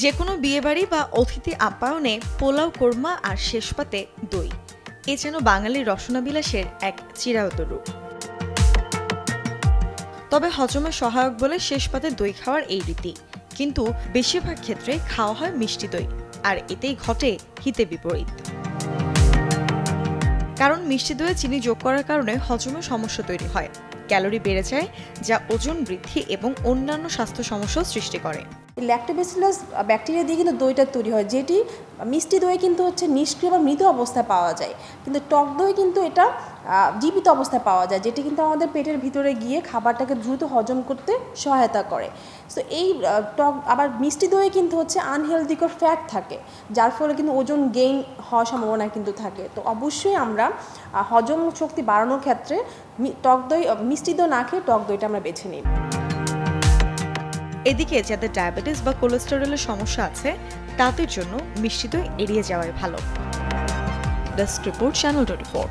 যে কোনো বিয়েবাড়ি বা অতিথি আপ্যায়নে পোলাও, কোরমা আর শেষ পাতে দই, এ যেন বাঙালির রসনাবিলাসের এক চিরায়ত রূপ। তবে হজমে সহায়ক বলে শেষ পাতে দই খাওয়ার এই রীতি, কিন্তু বেশিরভাগ ক্ষেত্রে খাওয়া হয় মিষ্টি দই, আর এতেই ঘটে হিতে বিপরীত। কারণ মিষ্টি দইয়ে চিনি যোগ করার কারণে হজমে সমস্যা তৈরি হয়, ক্যালোরি বেড়ে যায়, যা ওজন বৃদ্ধি এবং অন্যান্য স্বাস্থ্য সমস্যাও সৃষ্টি করে। ল্যাক্টোব্যাসিলাস ব্যাকটেরিয়া দিয়ে কিন্তু দইটা তৈরি হয়, যেটি মিষ্টি দই কিন্তু হচ্ছে নিষ্ক্রিয় বা মৃত অবস্থায় পাওয়া যায়, কিন্তু টক দই কিন্তু এটা জীবিত অবস্থায় পাওয়া যায়, যেটি কিন্তু আমাদের পেটের ভিতরে গিয়ে খাবারটাকে দ্রুত হজম করতে সহায়তা করে। সো এই টক আবার মিষ্টি দইয়ে কিন্তু হচ্ছে আনহেলদিকর ফ্যাট থাকে, যার ফলে কিন্তু ওজন গেইন হওয়ার সম্ভাবনা কিন্তু থাকে। তো অবশ্যই আমরা হজম শক্তি বাড়ানোর ক্ষেত্রে টক দই, মিষ্টি দই না খেয়ে টক দইটা আমরা বেছে নিই। এদিকে যাদের ডায়াবেটিস বা কোলেস্টেরলের সমস্যা আছে, তাদের জন্য মিষ্টি দই এড়িয়ে যাওয়াই ভালো। Desk report, channel 24।